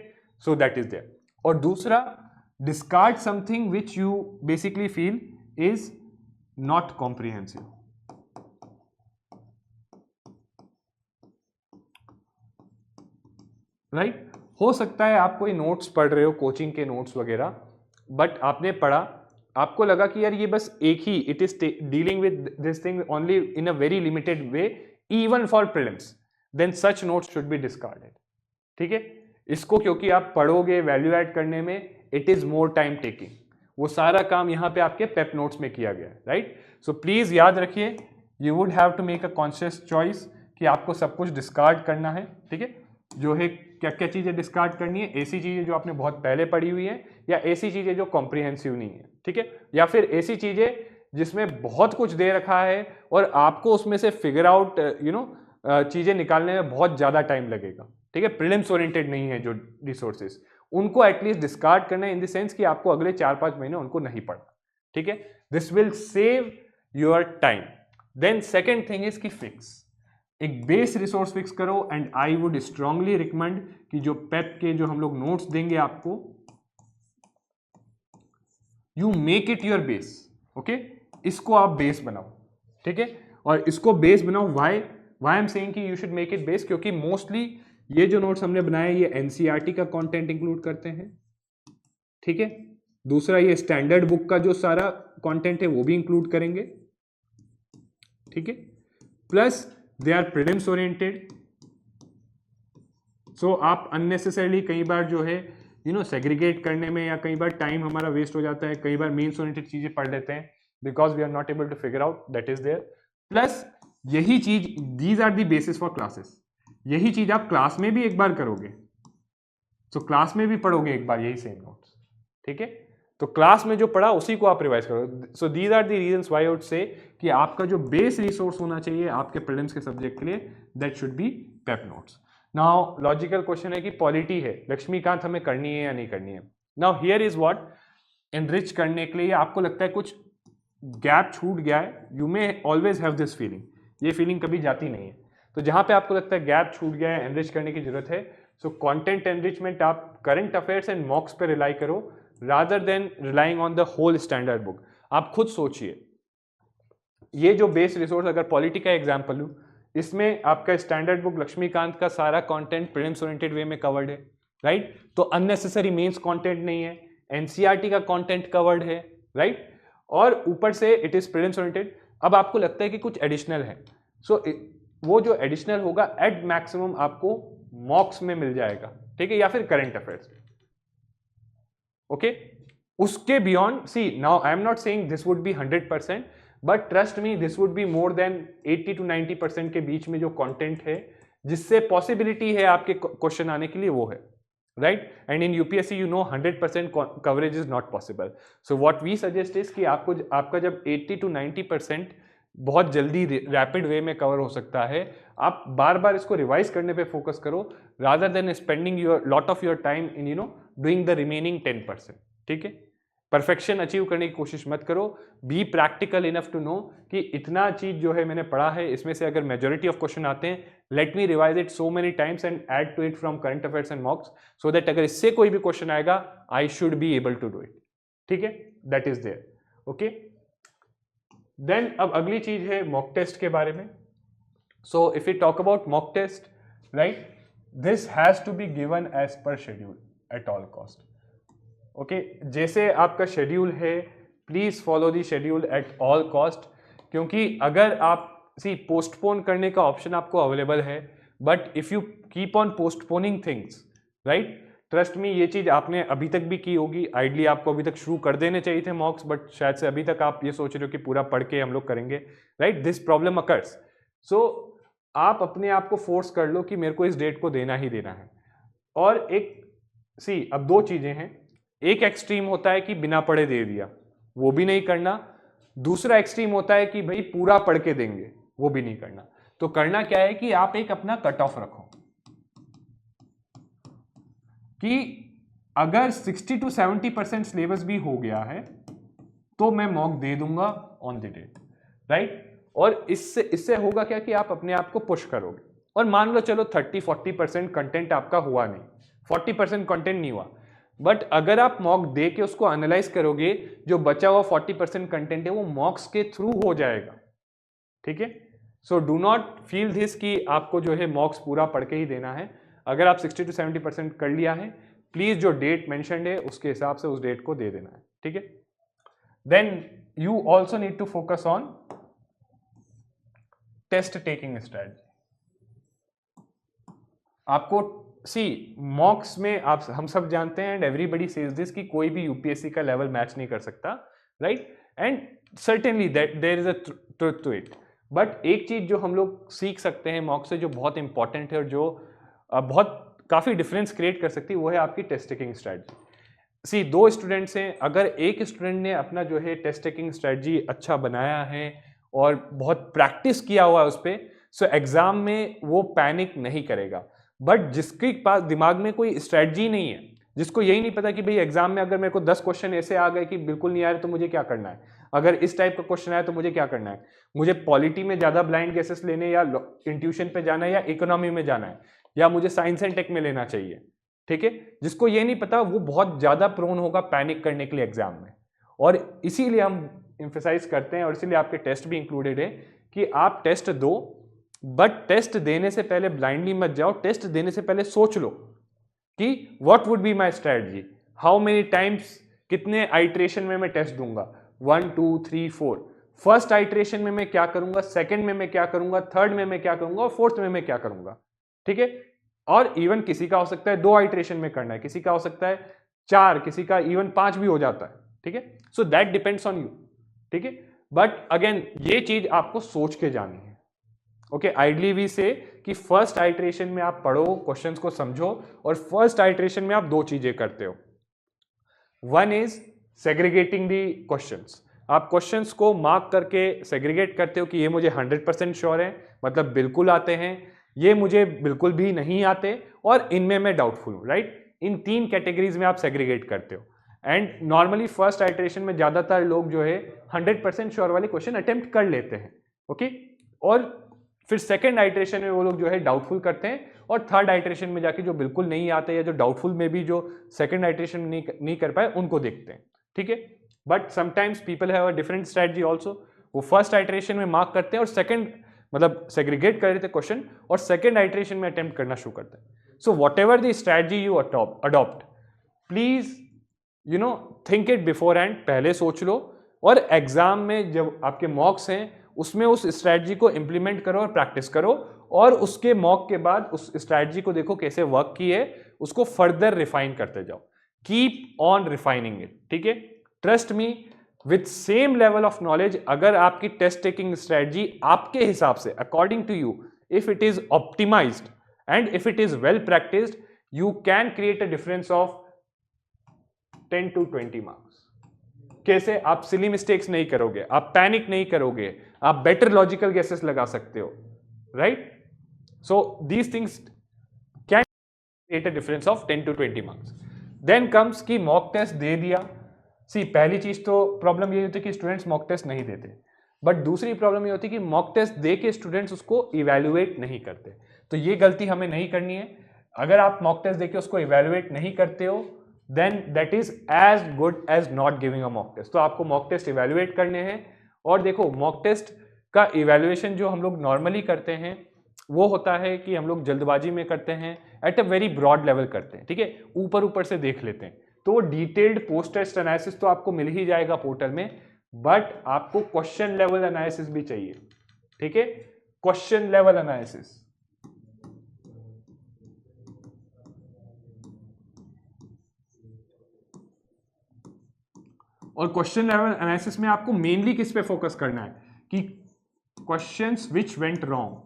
So that is there. और दूसरा, discard something which you basically feel is not comprehensive, right. हो सकता है आप कोई नोट्स पढ़ रहे हो, कोचिंग के नोट्स वगैरह, बट आपने पढ़ा, आपको लगा कि यार ये बस एक ही, it is dealing with this thing only in a very limited way even for prelims, then such notes should be discarded, ठीक है। इसको क्योंकि आप पढ़ोगे वैल्यू ऐड करने में, it is more time taking, वो सारा काम यहाँ पे आपके पेप नोट्स में किया गया है, राइट। सो प्लीज याद रखिए, you would have to make a conscious choice कि आपको सब कुछ डिस्कार्ड करना है, ठीक है। जो है क्या क्या चीजें डिस्कार्ड करनी है, ऐसी चीजें जो आपने बहुत पहले पढ़ी हुई है, या ऐसी चीजें जो कॉम्प्रिहेंसिव नहीं है, ठीक है, या फिर ऐसी चीजें जिसमें बहुत कुछ दे रखा है और आपको उसमें से फिगर आउट चीजें निकालने में बहुत ज्यादा टाइम लगेगा, ठीक है। प्रीलिम्स ओरिएंटेड नहीं है जो रिसोर्सेज, उनको एटलीस्ट डिस्कार्ड करना है, इन द सेंस कि आपको अगले 4-5 महीने उनको नहीं पढ़ना, ठीक है। This will save your time. Then second thing is कि फिक्स, एक बेस रिसोर्स फिक्स करो, and I would strongly recommend कि जो पेप के जो हम लोग नोट्स देंगे आपको, you make it your base, okay. इसको आप बेस बनाओ, ठीक है। और इसको बेस बनाओ, व्हाई आई एम सेइंग कि you should make it base, क्योंकि मोस्टली ये जो नोट्स हमने बनाए ये एनसीईआरटी का कंटेंट इंक्लूड करते हैं, ठीक है। दूसरा, ये स्टैंडर्ड बुक का जो सारा कंटेंट है वो भी इंक्लूड करेंगे, ठीक है। Plus they are prelims oriented, so आप अननेसेसरली कई बार जो है सेग्रीगेट करने में, या कई बार टाइम हमारा वेस्ट हो जाता है, कई बार मेंस ओरिएंटेड चीजें पढ़ लेते हैं because we are not able to figure out, that is there. Plus यही चीज, these are the basis for classes, यही चीज आप क्लास में भी एक बार करोगे, तो क्लास में भी पढ़ोगे एक बार यही सेम नोट्स, ठीक है। तो क्लास में जो पढ़ा उसी को आप रिवाइज करो। So these are the reasons why I would say कि आपका जो बेस रिसोर्स होना चाहिए आपके प्रीलिम्स के सब्जेक्ट के लिए, that should be Pep notes. Now logical question है कि पॉलिटी है, लक्ष्मीकांत हमें करनी है या नहीं करनी है। Now here is what, enrich करने के लिए आपको लगता है कुछ गैप छूट गया है, you may always have this feeling, ये फीलिंग कभी जाती नहीं है, तो जहां पे आपको लगता है गैप छूट गया है, एनरिच करने की जरूरत है, सो कंटेंट एनरिचमेंट आप करंट अफेयर्स एंड मॉक्स पे रिलाई करो, rather than relying on the whole standard book. आप खुद सोचिए, ये जो बेस रिसोर्स, अगर पॉलिटी का एग्जाम्पल लूँ, इसमें आपका स्टैंडर्ड बुक लक्ष्मीकांत का सारा कंटेंट प्रीलिम्स ओरिएंटेड वे में कवर्ड है, राइट। तो अननेसेसरी मेंस कंटेंट नहीं है, एनसीईआरटी का कंटेंट कवर्ड है, राइट, और ऊपर से इट इज प्रीलिम्स ओरिएंटेड। अब आपको लगता है कि कुछ एडिशनल है, सो वो जो एडिशनल होगा एट मैक्सिमम आपको मॉक्स में मिल जाएगा, ठीक है, या फिर करंट अफेयर्स, ओके। उसके beyond, see now I am not saying this would be 100%, but trust me this would be more than 80 to 90% के बीच में जो कंटेंट है जिससे पॉसिबिलिटी है आपके क्वेश्चन आने के लिए, वो है, right. And in UPSC you know 100% coverage is not possible, so what we suggest is कि आपका जब 80 to 90% बहुत जल्दी रैपिड वे में कवर हो सकता है, आप बार बार इसको रिवाइज करने पे फोकस करो, rather then spending your lot of your time in doing the remaining 10%, ठीक है। परफेक्शन अचीव करने की कोशिश मत करो, be practical enough to know कि इतना चीज जो है मैंने पढ़ा है, इसमें से अगर मेजोरिटी ऑफ क्वेश्चन आते हैं, let me revise it so many times and add to it from current affairs and mocks, so that अगर इससे कोई भी क्वेश्चन आएगा I should be able to do it, ठीक है, that is there, okay. Then अब अगली चीज है मॉक टेस्ट के बारे में। So if you talk about mock test, right, this has to be given as per schedule at all cost, okay. जैसे आपका शेड्यूल है, please follow the schedule at all cost, क्योंकि अगर आप पोस्टपोन करने का ऑप्शन आपको अवेलेबल है, but if you keep on postponing things, right, trust me, ये चीज आपने अभी तक भी की होगी, आइडली आपको अभी तक शुरू कर देने चाहिए थे मॉक्स, बट शायद से अभी तक आप ये सोच रहे हो कि पूरा पढ़ के हम लोग करेंगे, right? This problem occurs. So आप अपने आप को फोर्स कर लो कि मेरे को इस डेट को देना ही देना है। और एक अब दो चीजें हैं, एक एक्सट्रीम होता है कि बिना पढ़े दे दिया, वो भी नहीं करना। दूसरा एक्सट्रीम होता है कि भाई पूरा पढ़ के देंगे, वो भी नहीं करना। तो करना क्या है कि आप एक अपना कट ऑफ रखो कि अगर 60 to 70% सिलेबस भी हो गया है तो मैं मॉक दे दूंगा ऑन द डेट, राइट? और इससे होगा क्या कि आप अपने आप को पुश करोगे। और मान लो चलो 30-40% कंटेंट आपका हुआ नहीं, 40% कंटेंट नहीं हुआ, बट अगर आप मॉक दे के उसको एनालाइज करोगे, जो बचा हुआ 40% कंटेंट है वो मॉक्स के थ्रू हो जाएगा, ठीक है? So do not feel this कि आपको जो है मॉक्स पूरा पढ़ के ही देना है। अगर आप 60 to 70% कर लिया है, प्लीज जो डेट मेंशन्ड है उसके हिसाब से उस डेट को दे देना है, ठीक है? Then you also need to focus on test taking strategy. आपको मॉक्स में आप हम सब जानते हैं एंड एवरीबडी सेज दिस कि कोई भी यूपीएससी का लेवल मैच नहीं कर सकता, right? And certainly that there is a truth to it. But एक चीज जो हम लोग सीख सकते हैं मॉक से, जो बहुत इंपॉर्टेंट है और जो बहुत काफी डिफरेंस क्रिएट कर सकती है, वो है आपकी टेस्ट टेकिंग स्ट्रेटजी। दो स्टूडेंट्स हैं, अगर एक स्टूडेंट ने अपना जो है टेस्ट टेकिंग स्ट्रेटजी अच्छा बनाया है और बहुत प्रैक्टिस किया हुआ है उस पर, सो एग्जाम में वो पैनिक नहीं करेगा। बट जिसके पास दिमाग में कोई स्ट्रेटजी नहीं है, जिसको यही नहीं पता कि भाई एग्जाम में अगर मेरे को 10 क्वेश्चन ऐसे आ गए कि बिल्कुल नहीं आ रहे तो मुझे क्या करना है, अगर इस टाइप का क्वेश्चन आया तो मुझे क्या करना है, मुझे पॉलिटी में ज्यादा ब्लाइंड गेसेस लेने या इंट्यूशन पे जाना है या इकोनॉमी में जाना है या मुझे साइंस एंड टेक में लेना चाहिए, ठीक है? जिसको ये नहीं पता वो बहुत ज्यादा प्रोन होगा पैनिक करने के लिए एग्जाम में। और इसीलिए हम एम्फेसाइज करते हैं और इसीलिए आपके टेस्ट भी इंक्लूडेड है कि आप टेस्ट दो, बट टेस्ट देने से पहले ब्लाइंडली मत जाओ। टेस्ट देने से पहले सोच लो कि what would be my strategy, how many times, कितने आइट्रेशन में मैं टेस्ट दूंगा, 1 2 3 4। फर्स्ट आइट्रेशन में मैं क्या करूंगा, सेकंड में मैं क्या करूंगा, थर्ड में मैं क्या करूंगा और फोर्थ में मैं क्या करूंगा, ठीक है? और इवन किसी का हो सकता है 2 आइट्रेशन में करना है, किसी का हो सकता है 4, किसी का इवन 5 भी हो जाता है, ठीक है? So that depends on you, ठीक है? बट अगेन ये चीज आपको सोच के जानी है, ओके? आइडली वी से कि फर्स्ट आइट्रेशन में आप पढ़ो, क्वेश्चंस को समझो, और फर्स्ट आइट्रेशन में आप 2 चीजें करते हो। One is segregating the questions. आप क्वेश्चंस को मार्क करके सेग्रीगेट करते हो कि ये मुझे 100% श्योर है, मतलब बिल्कुल आते हैं, ये मुझे बिल्कुल भी नहीं आते, और इनमें मैं डाउटफुल हूं, राइट? इन 3 कैटेगरीज में आप सेग्रीगेट करते हो। एंड नॉर्मली फर्स्ट आइट्रेशन में ज्यादातर लोग जो है 100% श्योर वाले क्वेश्चन अटेम्प्ट कर लेते हैं, ओके? और फिर सेकेंड आइट्रेशन में वो लोग जो है डाउटफुल करते हैं, और थर्ड आइट्रेशन में जाके जो बिल्कुल नहीं आते या जो डाउटफुल में भी जो सेकेंड आइट्रेशन नहीं कर पाए उनको देखते हैं, ठीक है? But sometimes people have a different strategy also. वो फर्स्ट आइट्रेशन में मार्क करते हैं और सेकेंड मतलब सेग्रीगेट कर लेते क्वेश्चन और सेकेंड आइट्रेशन में अटेम्प्ट करना शुरू करते हैं। So what ever the strategy you adopt, please think it before hand, पहले सोच लो, और एग्जाम में जब आपके मॉक्स हैं उसमें उस स्ट्रैटेजी को इंप्लीमेंट करो और प्रैक्टिस करो, और उसके मॉक के बाद उस स्ट्रैटेजी को देखो कैसे वर्क की है, उसको फर्दर रिफाइन करते जाओ। कीप ऑन रिफाइनिंग इट, ठीक है? Trust me, with same level of knowledge, अगर आपकी टेस्ट टेकिंग स्ट्रैटेजी आपके हिसाब से, according to you, if it is optimised and if it is well practised, you can create a difference of 10 to 20 marks. कैसे? आप silly mistakes नहीं करोगे, आप पैनिक नहीं करोगे, आप बेटर लॉजिकल गेसेस लगा सकते हो, right? So these things can create a difference of 10 to 20 marks. Then comes कि मॉक टेस्ट दे दिया। पहली चीज तो प्रॉब्लम ये होती है कि स्टूडेंट्स मॉक टेस्ट नहीं देते, बट दूसरी प्रॉब्लम ये होती है कि मॉक टेस्ट दे के स्टूडेंट्स उसको इवेल्युएट नहीं करते। तो ये गलती हमें नहीं करनी है। अगर आप मॉक टेस्ट दे के उसको इवेल्युएट नहीं करते हो, then that is as good as not giving a mock test. तो आपको मॉक टेस्ट इवेल्युएट करने हैं। और देखो, मॉक टेस्ट का इवेल्युएशन जो हम लोग नॉर्मली करते हैं वो होता है कि हम लोग जल्दबाजी में करते हैं, at a very broad level करते हैं, ठीक है? ऊपर ऊपर से देख लेते हैं। तो वो डिटेल्ड पोस्ट टेस्ट एनालिसिस तो आपको मिल ही जाएगा पोर्टल में, बट आपको क्वेश्चन लेवल एनालिसिस भी चाहिए, ठीक है? Question level analysis. और क्वेश्चन लेवल एनालिसिस में आपको मेनली किस पे फोकस करना है कि क्वेश्चंस विच वेंट रॉन्ग,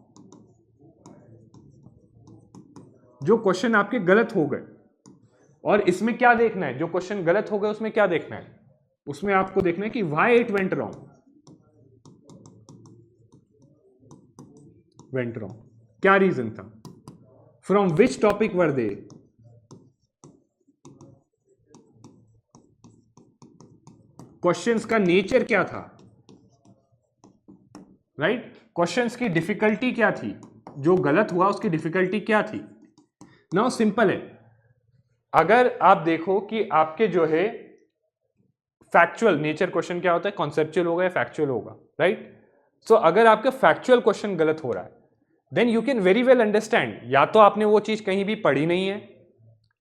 जो क्वेश्चन आपके गलत हो गए। और इसमें क्या देखना है, जो क्वेश्चन गलत हो गए उसमें क्या देखना है, उसमें आपको देखना है कि व्हाई इट वेंट रॉन्ग, क्या रीजन था, from which topic were they, questions का नेचर क्या था, राइट, क्वेश्चंस की डिफिकल्टी क्या थी, जो गलत हुआ उसकी डिफिकल्टी क्या थी। नाउ सिंपल है, अगर आप देखो कि आपके जो है फैक्चुअल नेचर क्वेश्चन क्या होता है, कॉन्सेप्चुअल होगा या फैक्चुअल होगा, राइट। सो अगर आपका फैक्चुअल क्वेश्चन गलत हो रहा है then you can very well understand, या तो आपने वो चीज कहीं भी पढ़ी नहीं है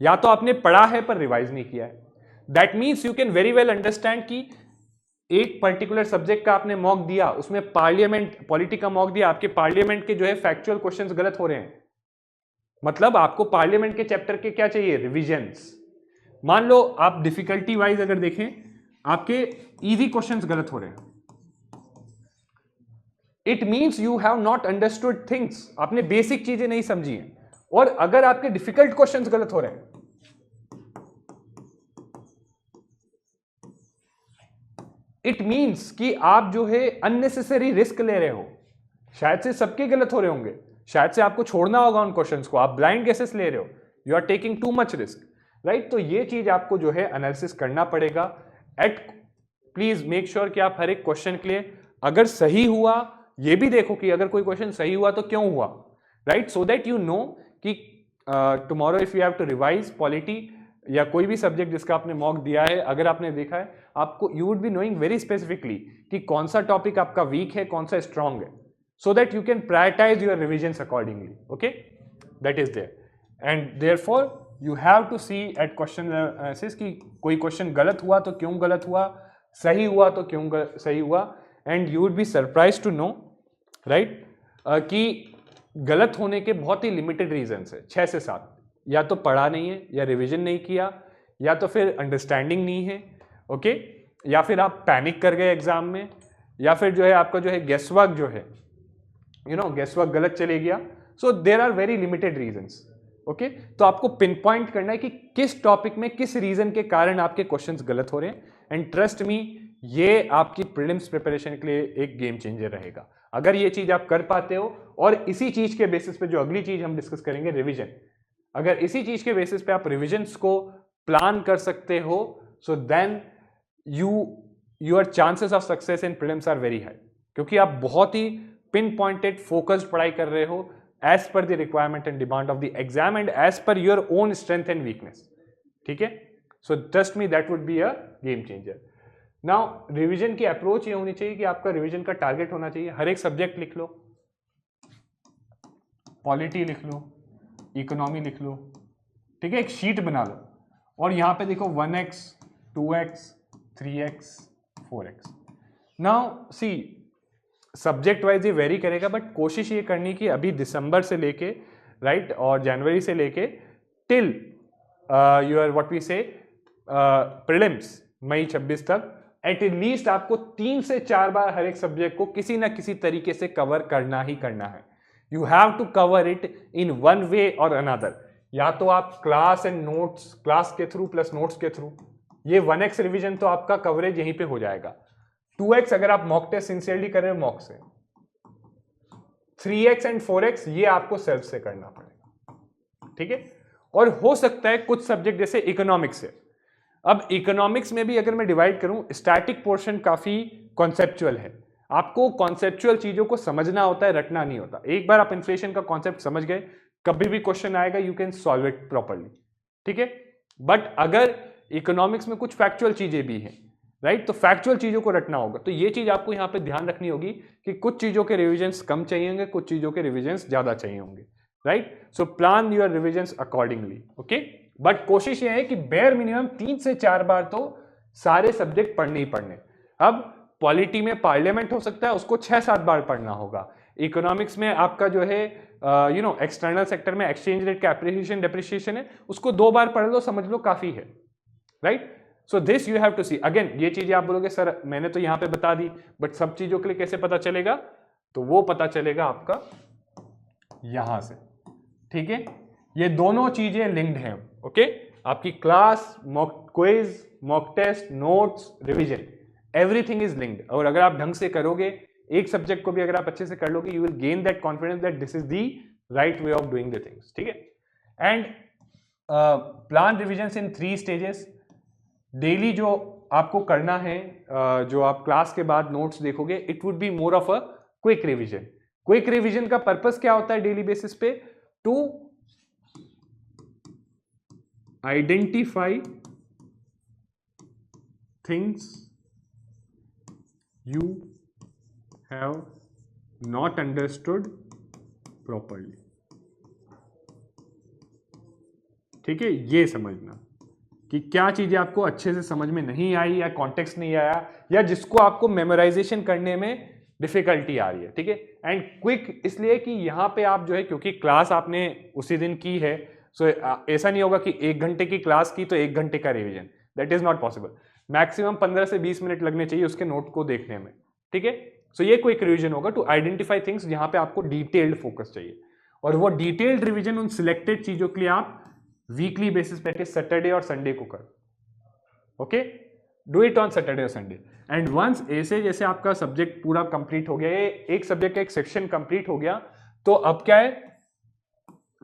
या तो आपने पढ़ा है पर रिवाइज नहीं किया है। That means you can very well understand कि एक पर्टिकुलर सब्जेक्ट का आपने मॉक दिया, उसमें पार्लियामेंट पॉलिटी का मॉक दिया, आपके पार्लियामेंट के जो है फैक्चुअल क्वेश्चंस गलत हो रहे हैं, मतलब आपको पार्लियामेंट के चैप्टर के क्या चाहिए, रिविजन्स। मान लो आप डिफिकल्टी वाइज अगर देखें आपके इजी क्वेश्चंस गलत हो रहे हैं, it means you have not understood things, आपने बेसिक चीजें नहीं समझी हैं। और अगर आपके डिफिकल्ट क्वेश्चंस गलत हो रहे हैं, इट मीन्स कि आप जो है अननेसेसरी रिस्क ले रहे हो, शायद से सबके गलत हो रहे होंगे, शायद से आपको छोड़ना होगा उन क्वेश्चंस को, आप ब्लाइंड गेसेस ले रहे हो, you are taking too much risk, right. तो ये चीज आपको जो है एनालिसिस करना पड़ेगा। प्लीज मेक श्योर कि आप हर एक क्वेश्चन के लिए अगर सही हुआ ये भी देखो कि अगर कोई क्वेश्चन सही हुआ तो क्यों हुआ, right, so that you know कि tomorrow if you have to revise polity या कोई भी सब्जेक्ट जिसका आपने मॉक दिया है, अगर आपने देखा है आपको you would be knowing very specifically कि कौन सा टॉपिक आपका वीक है, कौन सा स्ट्रांग है, so that you can prioritize your revisions accordingly. Okay, that is there, and therefore you have to see at question analysis कि कोई क्वेश्चन गलत हुआ तो क्यों गलत हुआ, सही हुआ तो क्यों सही हुआ, and you would be surprised to know, right, कि गलत होने के बहुत ही लिमिटेड रीजंस है, 6 से 7, या तो पढ़ा नहीं है, या रिविजन नहीं किया, या तो फिर अंडरस्टैंडिंग नहीं है, ओके, या फिर आप पैनिक कर गए एग्जाम में, या फिर जो है आपका जो है गेसवर्क जो है गेसवर्क गलत चले गया। So there are very limited reasons, okay. तो आपको पिन पॉइंट करना है कि किस टॉपिक में किस रीजन के कारण आपके क्वेश्चंस गलत हो रहे हैं, एंड ट्रस्ट मी ये आपकी प्रीलिम्स प्रिपरेशन के लिए एक गेम चेंजर रहेगा अगर ये चीज आप कर पाते हो। और इसी चीज के बेसिस पे जो अगली चीज हम डिस्कस करेंगे रिविजन, अगर इसी चीज के बेसिस पे आप रिविजन्स को प्लान कर सकते हो, so then your chances of success in prelims are very high, क्योंकि आप बहुत ही पिन पॉइंटेड फोकस्ड पढ़ाई कर रहे हो as per the requirement and demand of the exam and as per your own strength and weakness, ठीक है। So trust me that would be a game changer. Now revision की approach ये होनी चाहिए कि आपका रिवीजन का टारगेट होना चाहिए, हर एक सब्जेक्ट लिख लो, पॉलिटी लिख लो, इकोनॉमी लिख लो, ठीक है, एक शीट बना लो और यहां पे देखो 1x 2x 3x 4x। Now see subject wise ये वेरी करेगा, बट कोशिश ये करनी कि अभी दिसंबर से लेके राइट और जनवरी से लेके टिल यूर व्हाट वी से प्रीलिम्स मई 26 तक एट लीस्ट आपको 3 से 4 बार हर एक सब्जेक्ट को किसी ना किसी तरीके से कवर करना ही करना है। You have to cover it in one way और अनदर, या तो आप क्लास एंड नोट्स, क्लास के थ्रू प्लस नोट्स के थ्रू, ये 1x रिवीजन तो आपका कवरेज यहीं पे हो जाएगा। 2x अगर आप मॉक टेस्ट सिंसियरली कर रहे हो मॉक से, 3x एंड 4x ये आपको सेल्फ से करना पड़ेगा, ठीक है। और हो सकता है कुछ सब्जेक्ट जैसे इकोनॉमिक्स है, अब इकोनॉमिक्स में भी अगर मैं डिवाइड करूं, स्टैटिक पोर्शन काफी कॉन्सेप्चुअल है, आपको कॉन्सेप्चुअल चीजों को समझना होता है, रटना नहीं होता। एक बार आप इन्फ्लेशन का कॉन्सेप्ट समझ गए, कभी भी क्वेश्चन आएगा you can solve it properly, ठीक है। बट अगर इकोनॉमिक्स में कुछ फैक्चुअल चीजें भी हैं राइट, तो फैक्चुअल चीजों को रटना होगा, तो ये चीज आपको यहाँ पे ध्यान रखनी होगी कि कुछ चीजों के रिविजन्स कम चाहिए होंगे, कुछ चीजों के रिविजन्स ज्यादा चाहिए होंगे, right. So plan your revisions accordingly, okay. But कोशिश ये है कि बेयर मिनिमम 3 से 4 बार तो सारे सब्जेक्ट पढ़ने ही पढ़ने। अब पॉलिटी में पार्लियामेंट हो सकता है, उसको 6-7 बार पढ़ना होगा। इकोनॉमिक्स में आपका जो है एक्सटर्नल सेक्टर में एक्सचेंज रेट का एप्रिसिएशन डेप्रिसिएशन है, उसको 2 बार पढ़ लो, समझ लो काफी है, right. So this you have to see. Again ये चीजें आप बोलोगे सर मैंने तो यहाँ पे बता दी, बट सब चीजों के लिए कैसे पता चलेगा? तो वो पता चलेगा आपका यहां से, ठीक है। ये दोनों चीजें लिंक्ड हैं, ओके। आपकी class, mock quiz, mock test, notes, revision, everything is linked. और अगर आप ढंग से करोगे, एक सब्जेक्ट को भी अगर आप अच्छे से कर लोगे, you will gain that confidence that this is the right way of doing the things, ठीक है। And plan revision in 3 stages. Daily जो आपको करना है, जो आप क्लास के बाद नोट्स देखोगे, it would be more of a quick revision. Quick revision का पर्पस क्या होता है डेली बेसिस पे? To identify things you have not understood properly, ठीक है। ये समझना कि क्या चीजें आपको अच्छे से समझ में नहीं आई, या कॉन्टेक्स्ट नहीं आया, या जिसको आपको मेमोराइजेशन करने में डिफिकल्टी आ रही है, ठीक है। एंड क्विक इसलिए कि यहाँ पे आप जो है, क्योंकि क्लास आपने उसी दिन की है, सो ऐसा नहीं होगा कि 1 घंटे की क्लास की तो 1 घंटे का revision, that is not possible. Maximum 15 से 20 मिनट लगने चाहिए उसके नोट को देखने में, ठीक है। सो ये क्विक रिवीजन होगा टू आइडेंटिफाई थिंग्स जहां पे आपको डिटेल्ड फोकस चाहिए, और वो डिटेल्ड रिवीजन उन सिलेक्टेड चीजों के लिए आप वीकली बेसिस पे सैटरडे और संडे को करो, okay. Do it on Saturday और संडे। एंड वंस ऐसे जैसे आपका सब्जेक्ट पूरा कंप्लीट हो गया, एक सब्जेक्ट का एक सेक्शन कंप्लीट हो गया, तो अब क्या है,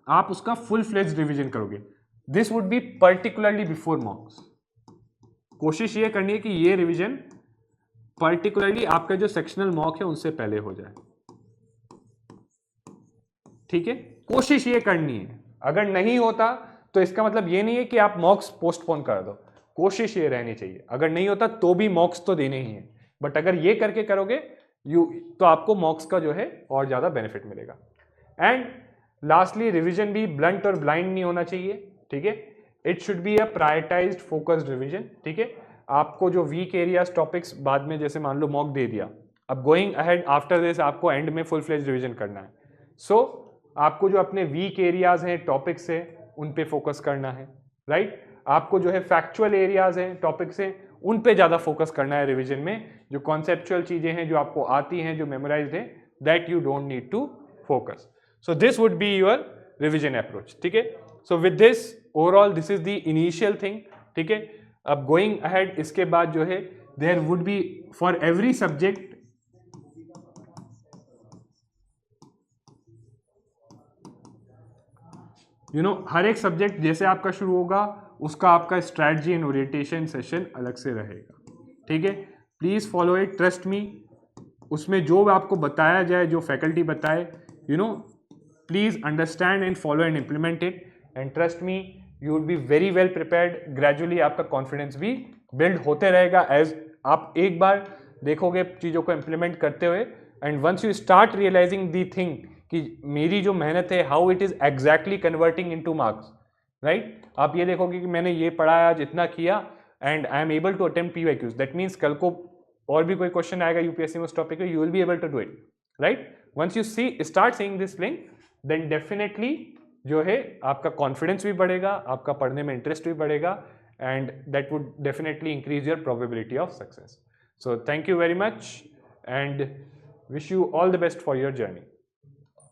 आप उसका फुल फ्लेज्ड रिवीजन करोगे। This would B particularly before मॉक्स। कोशिश ये करनी है कि ये रिवीजन पर्टिकुलरली आपका जो सेक्शनल मॉक है उनसे पहले हो जाए, ठीक है। कोशिश ये करनी है। अगर नहीं होता तो इसका मतलब ये नहीं है कि आप मॉक्स पोस्टपोन कर दो, कोशिश ये रहनी चाहिए। अगर नहीं होता तो भी मॉक्स तो देने ही है, बट अगर ये करके करोगे तो आपको मॉक्स का जो है और ज्यादा बेनिफिट मिलेगा। एंड लास्टली, रिवीजन भी ब्लंट और ब्लाइंड नहीं होना चाहिए, ठीक है। It should be a prioritised focused revision, ठीक है। आपको जो वीक एरियाज टॉपिक्स बाद में जैसे मान लो मॉक दे दिया, अब गोइंग अहेड आफ्टर दिस आपको एंड में फुल फ्लेज रिवीजन करना है। सो आपको जो अपने वीक एरियाज हैं, टॉपिक्स हैं, उन पे फोकस करना है, राइट। आपको जो है फैक्चुअल एरियाज हैं, टॉपिक्स हैं, उन पे ज्यादा फोकस करना है रिवीजन में। जो कॉन्सेप्चुअल चीजें हैं जो आपको आती हैं, जो मेमोराइज्ड है, that you don't need to focus. So this would be your revision approach, ठीक है। So with this overall this is the initial thing, ठीक है। अब गोइंग अहेड इसके बाद जो है, there would be for every subject हर एक सब्जेक्ट जैसे आपका शुरू होगा, उसका आपका स्ट्रैटेजी एंड ओरिएंटेशन सेशन अलग से रहेगा, ठीक है। Please follow it, trust me. उसमें जो आपको बताया जाए, जो फैकल्टी बताए, please understand and follow and implement it, and trust me, you would be very well prepared. Gradually आपका कॉन्फिडेंस भी बिल्ड होते रहेगा एज आप एक बार देखोगे चीज़ों को इम्प्लीमेंट करते हुए, and once you start realising the thing कि मेरी जो मेहनत है, how it is exactly converting into marks, right. आप ये देखोगे कि मैंने ये पढ़ा आज, इतना किया, and I am able to attempt PYQs, that means कल को और भी कोई क्वेश्चन आएगा यूपीएससी में उस टॉपिक पे, you will be able to do it, right. Once you start seeing this link, then definitely जो है आपका कॉन्फिडेंस भी बढ़ेगा, आपका पढ़ने में इंटरेस्ट भी बढ़ेगा, and that would definitely increase your probability of success. So thank you very much, and wish you all the best for your journey.